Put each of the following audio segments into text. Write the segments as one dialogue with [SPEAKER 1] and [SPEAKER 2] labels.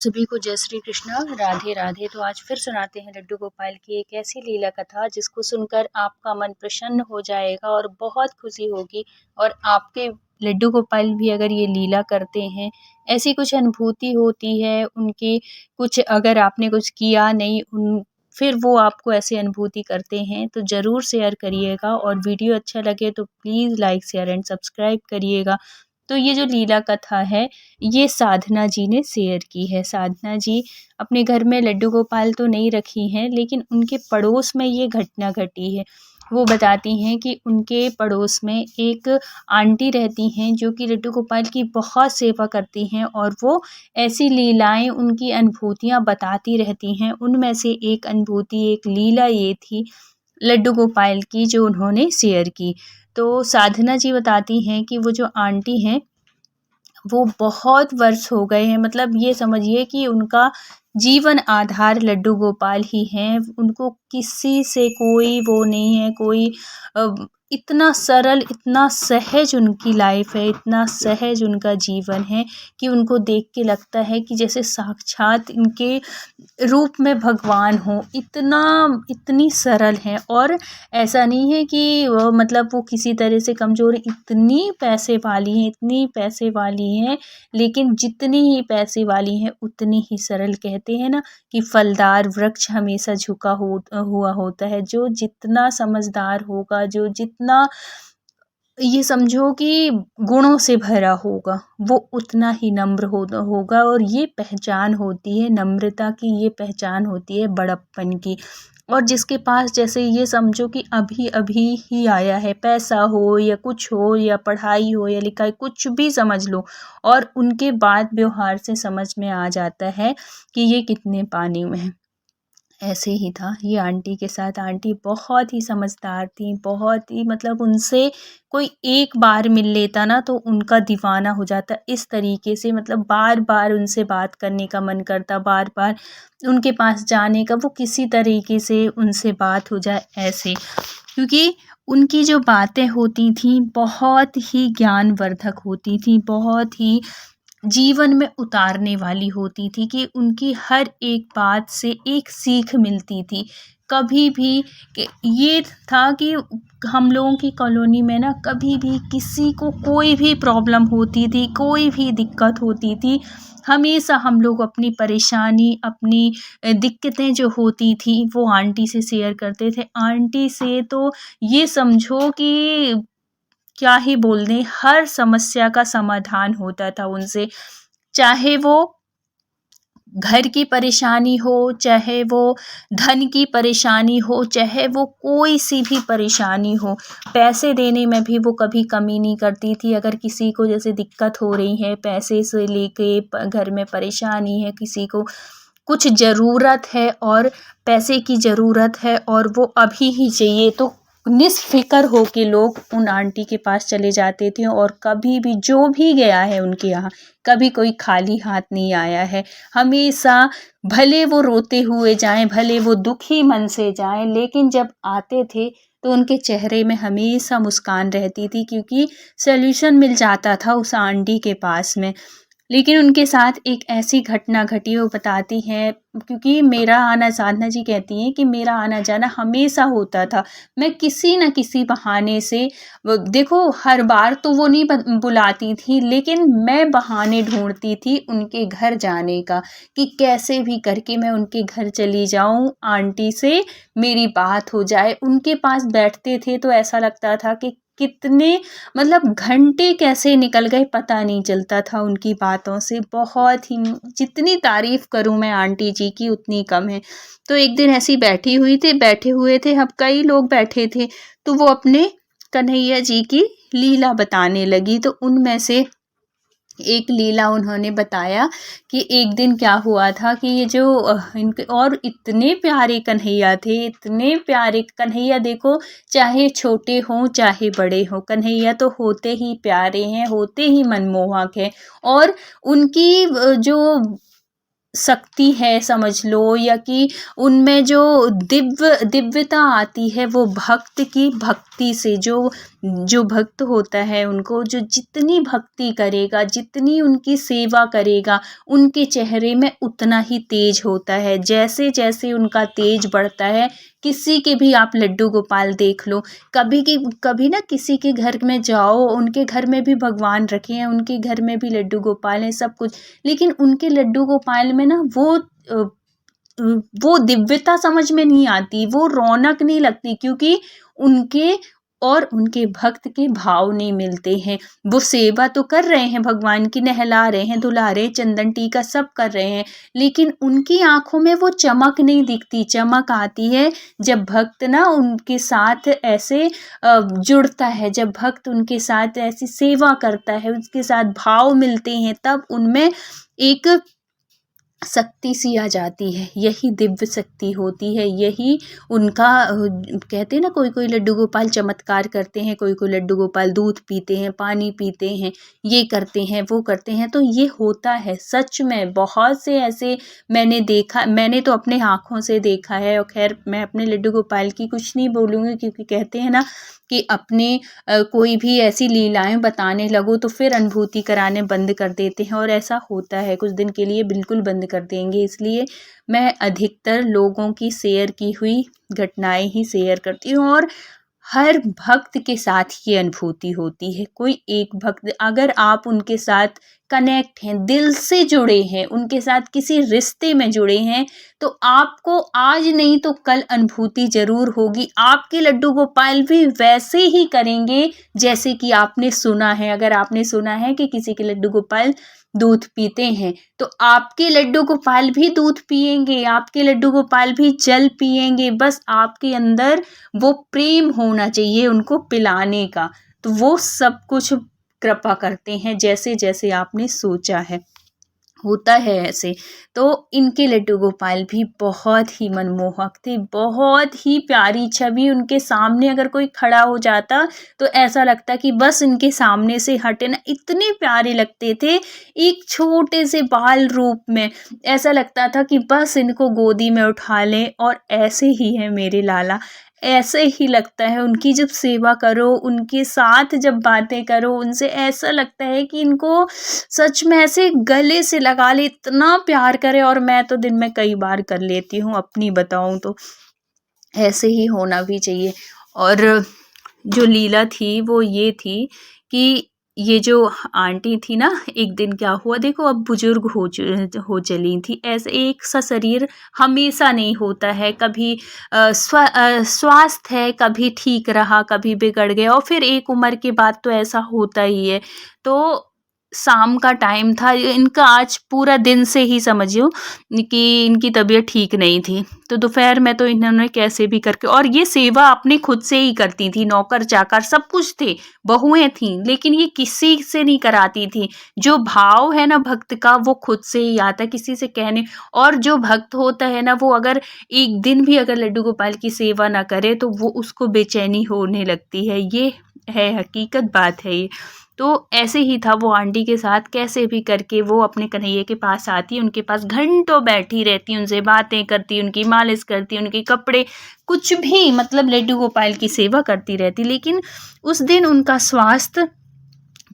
[SPEAKER 1] सभी को जय श्री कृष्णा, राधे राधे। तो आज फिर सुनाते हैं लड्डू गोपाल की एक ऐसी लीला कथा जिसको सुनकर आपका मन प्रसन्न हो जाएगा और बहुत खुशी होगी। और आपके लड्डू गोपाल भी अगर ये लीला करते हैं, ऐसी कुछ अनुभूति होती है उनकी, कुछ अगर आपने कुछ किया नहीं फिर वो आपको ऐसी अनुभूति करते हैं, तो ज़रूर शेयर करिएगा। और वीडियो अच्छा लगे तो please like share and subscribe करिएगा। तो ये जो लीला कथा है, ये साधना जी ने शेयर की है। साधना जी अपने घर में लड्डू गोपाल तो नहीं रखी हैं, लेकिन उनके पड़ोस में ये घटना घटी है। वो बताती हैं कि उनके पड़ोस में एक आंटी रहती हैं जो कि लड्डू गोपाल की बहुत सेवा करती हैं, और वो ऐसी लीलाएं, उनकी अनुभूतियाँ बताती रहती हैं। उनमें से एक अनुभूति, एक लीला ये थी लड्डू गोपाल की जो उन्होंने शेयर की। तो साधना जी बताती हैं कि वो जो आंटी हैं, वो बहुत वर्ष हो गए हैं, मतलब ये समझिए कि उनका जीवन आधार लड्डू गोपाल ही हैं। उनको किसी से कोई वो नहीं है, कोई इतना सरल, इतना सहज उनकी लाइफ है, इतना सहज उनका जीवन है कि उनको देख के लगता है कि जैसे साक्षात इनके रूप में भगवान हो। इतनी सरल हैं, और ऐसा नहीं है कि मतलब वो किसी तरह से कमज़ोर, इतनी पैसे वाली हैं, इतनी पैसे वाली हैं, लेकिन जितनी ही पैसे वाली हैं उतनी ही सरल। कहते हैं ना कि फलदार वृक्ष हमेशा झुका हुआ होता है। जो जितना समझदार होगा, जो जितना ये समझो कि गुणों से भरा होगा, वो उतना ही नम्र होगा। और ये पहचान होती है नम्रता की, ये पहचान होती है बड़प्पन की। और जिसके पास जैसे ये समझो कि अभी अभी ही आया है, पैसा हो या कुछ हो या पढ़ाई हो या लिखाई, कुछ भी समझ लो, और उनके बात व्यवहार से समझ में आ जाता है कि ये कितने पानी में है। ऐसे ही था ये आंटी के साथ। आंटी बहुत ही समझदार थी, बहुत ही, मतलब उनसे कोई एक बार मिल लेता ना तो उनका दीवाना हो जाता। इस तरीके से, मतलब बार बार उनसे बात करने का मन करता, बार बार उनके पास जाने का, वो किसी तरीके से उनसे बात हो जाए ऐसे। क्योंकि उनकी जो बातें होती थी बहुत ही ज्ञानवर्धक होती थी, बहुत ही जीवन में उतारने वाली होती थी, कि उनकी हर एक बात से एक सीख मिलती थी। कभी भी ये था कि हम लोगों की कॉलोनी में ना, कभी भी किसी को कोई भी प्रॉब्लम होती थी, कोई भी दिक्कत होती थी, हमेशा हम लोग अपनी परेशानी, अपनी दिक्कतें जो होती थी वो आंटी से शेयर करते थे। आंटी से तो ये समझो कि क्या ही बोल दें, हर समस्या का समाधान होता था उनसे। चाहे वो घर की परेशानी हो, चाहे वो धन की परेशानी हो, चाहे वो कोई सी भी परेशानी हो, पैसे देने में भी वो कभी कमी नहीं करती थी। अगर किसी को जैसे दिक्कत हो रही है, पैसे से लेके घर में परेशानी है, किसी को कुछ ज़रूरत है और पैसे की ज़रूरत है और वो अभी ही चाहिए, तो निस्फ़िक्र हो के लोग उन आंटी के पास चले जाते थे। और कभी भी जो भी गया है उनके यहाँ, कभी कोई खाली हाथ नहीं आया है। हमेशा भले वो रोते हुए जाएं, भले वो दुखी मन से जाएं, लेकिन जब आते थे तो उनके चेहरे में हमेशा मुस्कान रहती थी, क्योंकि सॉल्यूशन मिल जाता था उस आंटी के पास में। लेकिन उनके साथ एक ऐसी घटना घटी, वो बताती हैं, क्योंकि मेरा आना, साधना जी कहती हैं कि मेरा आना जाना हमेशा होता था। मैं किसी न किसी बहाने से, देखो हर बार तो वो नहीं बुलाती थी, लेकिन मैं बहाने ढूंढती थी उनके घर जाने का, कि कैसे भी करके मैं उनके घर चली जाऊं, आंटी से मेरी बात हो जाए। उनके पास बैठते थे तो ऐसा लगता था कि कितने, मतलब घंटे कैसे निकल गए पता नहीं चलता था उनकी बातों से। बहुत ही, जितनी तारीफ़ करूँ मैं आंटी जी की उतनी कम है। तो एक दिन ऐसी बैठे हुए थे, हम कई लोग बैठे थे, तो वो अपने कन्हैया जी की लीला बताने लगी। तो उनमें से एक लीला उन्होंने बताया कि एक दिन क्या हुआ था कि ये जो इनके, और इतने प्यारे कन्हैया थे, इतने प्यारे कन्हैया, देखो चाहे छोटे हों चाहे बड़े हों, कन्हैया तो होते ही प्यारे हैं, होते ही मनमोहक हैं। और उनकी जो शक्ति है समझ लो, या कि उनमें जो दिव्यता आती है वो भक्त की भक्ति से। जो भक्त होता है उनको जो जितनी भक्ति करेगा, जितनी उनकी सेवा करेगा, उनके चेहरे में उतना ही तेज होता है। जैसे जैसे उनका तेज बढ़ता है, किसी के भी आप लड्डू गोपाल देख लो, कभी ना किसी के घर में जाओ, उनके घर में भी भगवान रखे हैं, उनके घर में भी लड्डू गोपाल हैं, सब कुछ, लेकिन उनके लड्डू गोपाल में ना वो दिव्यता समझ में नहीं आती, वो रौनक नहीं लगती, क्योंकि उनके और उनके भक्त के भाव नहीं मिलते हैं। वो सेवा तो कर रहे हैं भगवान की, नहला रहे हैं, धुला रहे हैं, चंदन टीका सब कर रहे हैं, लेकिन उनकी आंखों में वो चमक नहीं दिखती। चमक आती है जब भक्त ना उनके साथ ऐसे जुड़ता है, जब भक्त उनके साथ ऐसी सेवा करता है, उसके साथ भाव मिलते हैं, तब उनमें एक शक्ति सी आ जाती है। यही दिव्य शक्ति होती है, यही उनका कहते हैं ना, कोई कोई लड्डू गोपाल चमत्कार करते हैं, कोई कोई लड्डू गोपाल दूध पीते हैं, पानी पीते हैं, ये करते हैं, वो करते हैं, तो ये होता है सच में। बहुत से ऐसे मैंने देखा, मैंने तो अपने आँखों से देखा है। और खैर मैं अपने लड्डू गोपाल की कुछ नहीं बोलूँगी, क्योंकि कहते हैं ना कि अपने कोई भी ऐसी लीलाएं बताने लगो तो फिर अनुभूति कराने बंद कर देते हैं, और ऐसा होता है, कुछ दिन के लिए बिल्कुल बंद कर देंगे। इसलिए मैं अधिकतर लोगों की शेयर की हुई घटनाएं ही शेयर करती हूँ, और हर भक्त के साथ ये अनुभूति होती है। कोई एक भक्त, अगर आप उनके साथ कनेक्ट हैं, दिल से जुड़े हैं, उनके साथ किसी रिश्ते में जुड़े हैं, तो आपको आज नहीं तो कल अनुभूति जरूर होगी। आपके लड्डू गोपाल भी वैसे ही करेंगे जैसे कि आपने सुना है। अगर आपने सुना है कि किसी के लड्डू गोपाल दूध पीते हैं, तो आपके लड्डू गोपाल भी दूध पिएंगे, आपके लड्डू गोपाल भी जल पिएंगे। बस आपके अंदर वो प्रेम होना चाहिए उनको पिलाने का, तो वो सब कुछ कृपा करते हैं जैसे जैसे आपने सोचा है, होता है ऐसे। तो इनके लड्डू गोपाल भी बहुत ही मनमोहक थे, बहुत ही प्यारी छवि। उनके सामने अगर कोई खड़ा हो जाता तो ऐसा लगता कि बस इनके सामने से हटे ना, इतने प्यारे लगते थे। एक छोटे से बाल रूप में ऐसा लगता था कि बस इनको गोदी में उठा लें, और ऐसे ही है मेरे लाला, ऐसे ही लगता है। उनकी जब सेवा करो, उनके साथ जब बातें करो, उनसे ऐसा लगता है कि इनको सच में ऐसे गले से लगा ले, इतना प्यार करे। और मैं तो दिन में कई बार कर लेती हूँ, अपनी बताऊँ तो ऐसे ही होना भी चाहिए। और जो लीला थी वो ये थी कि ये जो आंटी थी ना, एक दिन क्या हुआ, देखो अब बुजुर्ग हो चली थी। ऐसे एक सा शरीर हमेशा नहीं होता है, कभी स्वास्थ्य है, कभी ठीक रहा, कभी बिगड़ गया, और फिर एक उम्र के बाद तो ऐसा होता ही है। तो शाम का टाइम था, इनका आज पूरा दिन से ही समझियो कि इनकी तबीयत ठीक नहीं थी। तो दोपहर में तो इन्होंने कैसे भी करके, और ये सेवा अपने खुद से ही करती थी, नौकर चाकर सब कुछ थे, बहुएं थी, लेकिन ये किसी से नहीं कराती थी। जो भाव है ना भक्त का, वो खुद से ही आता है, किसी से कहने। और जो भक्त होता है ना, वो अगर एक दिन भी अगर लड्डू गोपाल की सेवा ना करे तो वो उसको बेचैनी होने लगती है। ये है हकीकत बात है ये। तो ऐसे ही था वो आंटी के साथ, कैसे भी करके वो अपने कन्हैया के पास आती, उनके पास घंटों बैठी रहती, उनसे बातें करती, उनकी मालिश करती, उनके कपड़े कुछ भी, मतलब लड्डू गोपाल की सेवा करती रहती। लेकिन उस दिन उनका स्वास्थ्य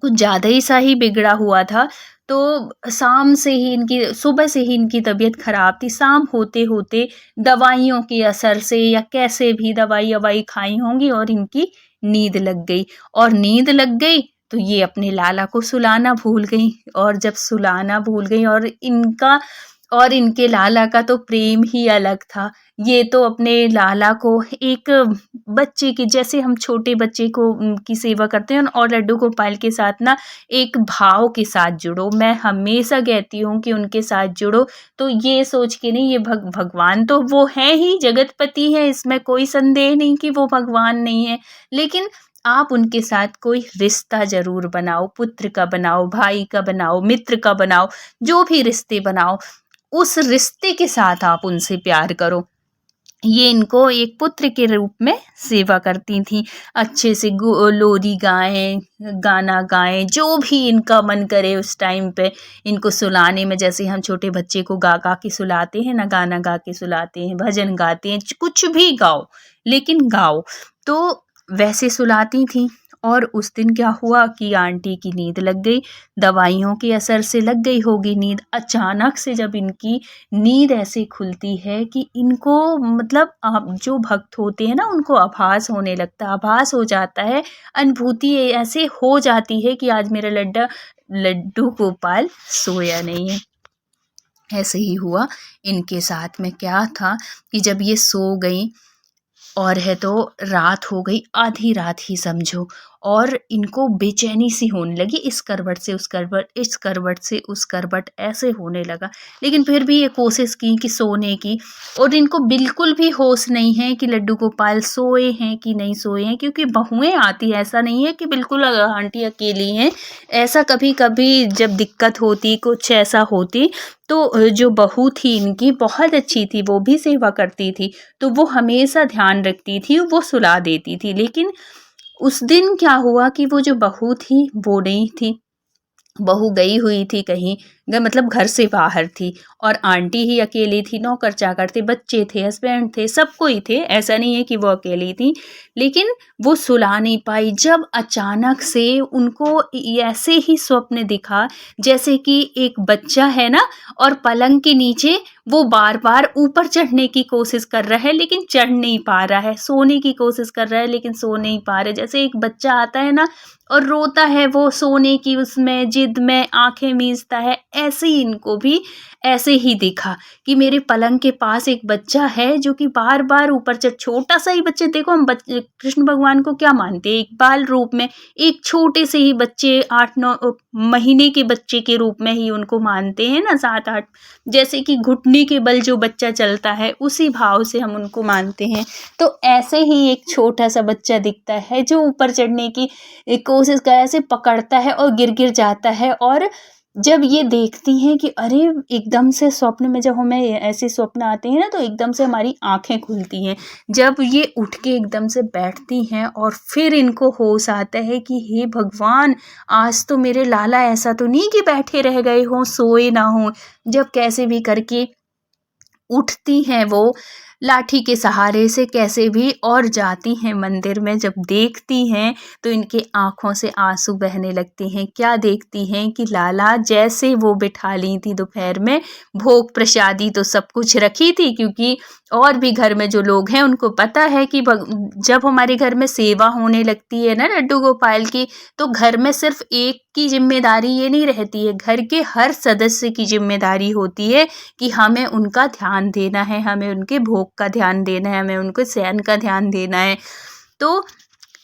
[SPEAKER 1] कुछ ज़्यादा ही सा ही बिगड़ा हुआ था। तो शाम से ही इनकी, सुबह से ही इनकी तबीयत ख़राब थी। शाम होते होते दवाइयों के असर से या कैसे भी दवाई खाई होंगी, और इनकी नींद लग गई। और नींद लग गई तो ये अपने लाला को सुलाना भूल गई। और जब सुलाना भूल गई, और इनके लाला का तो प्रेम ही अलग था। ये तो अपने लाला को एक बच्चे की, जैसे हम छोटे बच्चे को की सेवा करते हैं, और लड्डू गोपाल के साथ ना एक भाव के साथ जुड़ो। मैं हमेशा कहती हूँ कि उनके साथ जुड़ो। तो ये सोच के नहीं, ये भगवान तो वो है ही, जगतपति है, इसमें कोई संदेह नहीं कि वो भगवान नहीं है, लेकिन आप उनके साथ कोई रिश्ता जरूर बनाओ। पुत्र का बनाओ, भाई का बनाओ, मित्र का बनाओ, जो भी रिश्ते बनाओ, उस रिश्ते के साथ आप उनसे प्यार करो। ये इनको एक पुत्र के रूप में सेवा करती थीं। अच्छे से लोरी गाएँ, गाना गाएँ, जो भी इनका मन करे उस टाइम पे इनको सुलाने में, जैसे हम छोटे बच्चे को गा-गा के सुलाते हैं ना, गाना गा के सुलाते हैं, भजन गाते हैं, कुछ भी गाओ, लेकिन गाओ। तो वैसे सुलाती थीं। और उस दिन क्या हुआ कि आंटी की नींद लग गई, दवाइयों के असर से लग गई होगी नींद। अचानक से जब इनकी नींद ऐसे खुलती है कि इनको मतलब आप जो भक्त होते हैं ना उनको आभास होने लगता है, आभास हो जाता है, अनुभूति ऐसे हो जाती है कि आज मेरा लड्डू गोपाल सोया नहीं है। ऐसे ही हुआ इनके साथ में। क्या था कि जब ये सो गई और है तो रात हो गई, आधी रात ही समझो, और इनको बेचैनी सी होने लगी, इस करवट से उस करवट, इस करवट से उस करवट, ऐसे होने लगा। लेकिन फिर भी ये कोशिश की कि सोने की, और इनको बिल्कुल भी होश नहीं है कि लड्डू गोपाल सोए हैं कि नहीं सोए हैं, क्योंकि बहुएं आती है, ऐसा नहीं है कि बिल्कुल आंटी अकेली हैं। ऐसा कभी कभी जब दिक्कत होती, कुछ ऐसा होती, तो जो बहू थी इनकी बहुत अच्छी थी, वो भी सेवा करती थी, तो वो हमेशा ध्यान रखती थी, वो सुला देती थी। लेकिन उस दिन क्या हुआ कि वो जो बहू थी वो नहीं थी, बहू गई हुई थी कहीं, मतलब घर से बाहर थी, और आंटी ही अकेली थी। नौकर चाकर थे, बच्चे थे, हस्बैंड थे, सब कोई थे, ऐसा नहीं है कि वो अकेली थी। लेकिन वो सुला नहीं पाई। जब अचानक से उनको ऐसे ही स्वप्न दिखा जैसे कि एक बच्चा है ना, और पलंग के नीचे वो बार बार ऊपर चढ़ने की कोशिश कर रहा है लेकिन चढ़ नहीं पा रहा है, सोने की कोशिश कर रहा है लेकिन सो नहीं पा रहा है। जैसे एक बच्चा आता है ना और रोता है, वो सोने की उसमें जिद में आंखें मीचता है, ऐसे ही इनको भी ऐसे ही दिखा कि मेरे पलंग के पास एक बच्चा है जो कि बार बार ऊपर चढ़, छोटा सा ही बच्चे, देखो हम कृष्ण भगवान को क्या मानते हैं, एक बाल रूप में, एक छोटे से ही बच्चे, 8-9 महीने के बच्चे के रूप में ही उनको मानते हैं ना, 7-8, जैसे कि घुटने के बल जो बच्चा चलता है उसी भाव से हम उनको मानते हैं। तो ऐसे ही एक छोटा सा बच्चा दिखता है जो ऊपर चढ़ने की कोशिश कर, ऐसे पकड़ता है और गिर गिर जाता है। और जब ये देखती हैं कि अरे, एकदम से स्वप्न में जब हमें ऐसे स्वप्न आते हैं ना तो एकदम से हमारी आंखें खुलती हैं। जब ये उठ के एकदम से बैठती हैं और फिर इनको होश आता है कि हे भगवान, आज तो मेरे लाला ऐसा तो नहीं कि बैठे रह गए हों, सोए ना हों। जब कैसे भी करके उठती हैं वो लाठी के सहारे से कैसे भी, और जाती हैं मंदिर में। जब देखती हैं तो इनके आँखों से आंसू बहने लगते हैं। क्या देखती हैं कि लाला जैसे वो बिठा ली थी दोपहर में, भोग प्रसादी तो सब कुछ रखी थी, क्योंकि और भी घर में जो लोग हैं उनको पता है कि जब हमारे घर में सेवा होने लगती है ना लड्डू गोपाल की, तो घर में सिर्फ एक की जिम्मेदारी ये नहीं रहती है, घर के हर सदस्य की जिम्मेदारी होती है कि हमें उनका ध्यान देना है, हमें उनके भोग का ध्यान देना है, हमें उनके शयन का ध्यान देना है। तो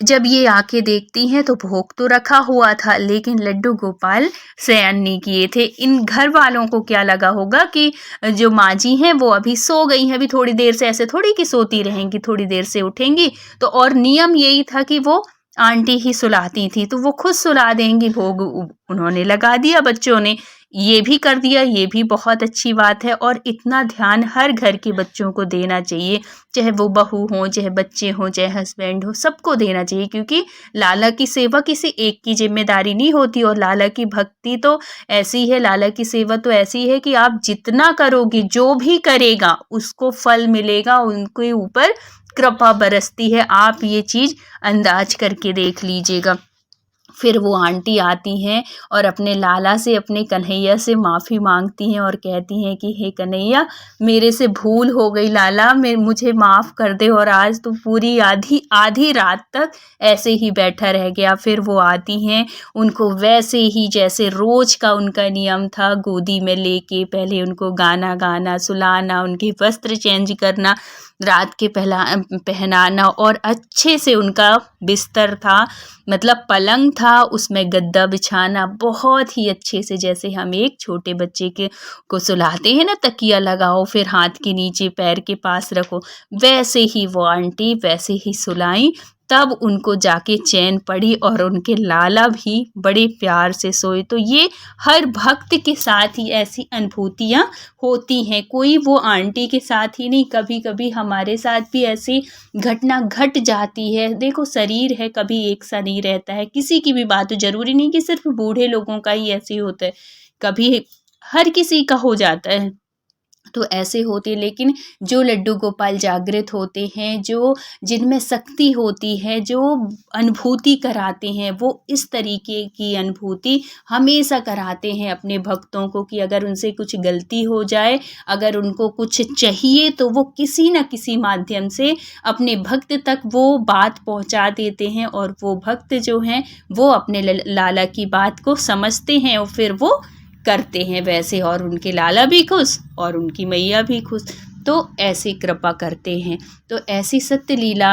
[SPEAKER 1] जब ये आके देखती हैं तो भोग तो रखा हुआ था लेकिन लड्डू गोपाल शयन नहीं किए थे। इन घर वालों को क्या लगा होगा कि जो माँ जी हैं वो अभी सो गई हैं, अभी थोड़ी देर से, ऐसे थोड़ी कि सोती रहेंगी, थोड़ी देर से उठेंगी। तो और नियम यही था कि वो आंटी ही सुलाती थी, तो वो खुद सुला देंगी। भोग उन्होंने लगा दिया, बच्चों ने ये भी कर दिया, ये भी बहुत अच्छी बात है। और इतना ध्यान हर घर के बच्चों को देना चाहिए, चाहे वो बहू हो, चाहे बच्चे हों, चाहे हस्बैंड हो, सबको देना चाहिए, क्योंकि लाला की सेवा किसी एक की जिम्मेदारी नहीं होती। और लाला की भक्ति तो ऐसी है, लाला की सेवा तो ऐसी है कि आप जितना करोगे, जो भी करेगा उसको फल मिलेगा, उनके ऊपर कृपा बरसती है। आप ये चीज़ अंदाज करके देख लीजिएगा। फिर वो आंटी आती हैं और अपने लाला से, अपने कन्हैया से माफ़ी मांगती हैं और कहती हैं कि हे कन्हैया, मेरे से भूल हो गई लाला, मुझे माफ़ कर दे, और आज तो पूरी आधी आधी रात तक ऐसे ही बैठा रह गया। फिर वो आती हैं, उनको वैसे ही जैसे रोज़ का उनका नियम था, गोदी में लेके पहले उनको गाना गाना, सुलाना, उनके वस्त्र चेंज करना, रात के पहनाना, और अच्छे से उनका बिस्तर था, मतलब पलंग था, उसमें गद्दा बिछाना बहुत ही अच्छे से, जैसे हम एक छोटे बच्चे को सुलाते हैं ना, तकिया लगाओ, फिर हाथ के नीचे पैर के पास रखो, वैसे ही वो आंटी वैसे ही सुलाई। तब उनको जाके चैन पड़ी और उनके लाला भी बड़े प्यार से सोए। तो ये हर भक्त के साथ ही ऐसी अनुभूतियाँ होती हैं, कोई वो आंटी के साथ ही नहीं, कभी कभी हमारे साथ भी ऐसी घटना घट जाती है। देखो शरीर है, कभी एक सा नहीं रहता है, किसी की भी बात, ज़रूरी नहीं कि सिर्फ बूढ़े लोगों का ही ऐसे होता है, कभी हर किसी का हो जाता है। तो ऐसे होते, लेकिन जो लड्डू गोपाल जागृत होते हैं, जो जिनमें शक्ति होती है, जो अनुभूति कराते हैं, वो इस तरीके की अनुभूति हमेशा कराते हैं अपने भक्तों को कि अगर उनसे कुछ गलती हो जाए, अगर उनको कुछ चाहिए, तो वो किसी न किसी माध्यम से अपने भक्त तक वो बात पहुंचा देते हैं और वो भक्त जो हैं वो अपने लाला की बात को समझते हैं और फिर वो करते हैं वैसे, और उनके लाला भी खुश और उनकी मैया भी खुश। तो ऐसी कृपा करते हैं। तो ऐसी सत्य लीला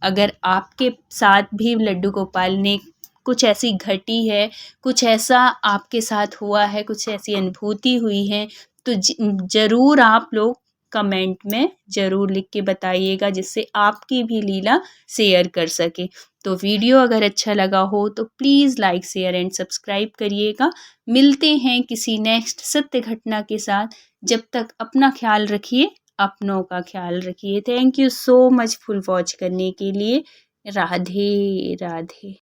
[SPEAKER 1] अगर आपके साथ भी लड्डू गोपाल ने कुछ ऐसी घटी है, कुछ ऐसा आपके साथ हुआ है, कुछ ऐसी अनुभूति हुई है, तो ज़रूर आप लोग कमेंट में ज़रूर लिख के बताइएगा, जिससे आपकी भी लीला शेयर कर सके। तो वीडियो अगर अच्छा लगा हो तो please like share and subscribe करिएगा। मिलते हैं किसी नेक्स्ट सत्य घटना के साथ। जब तक अपना ख्याल रखिए, अपनों का ख्याल रखिए। Thank you so much full watch करने के लिए। राधे राधे।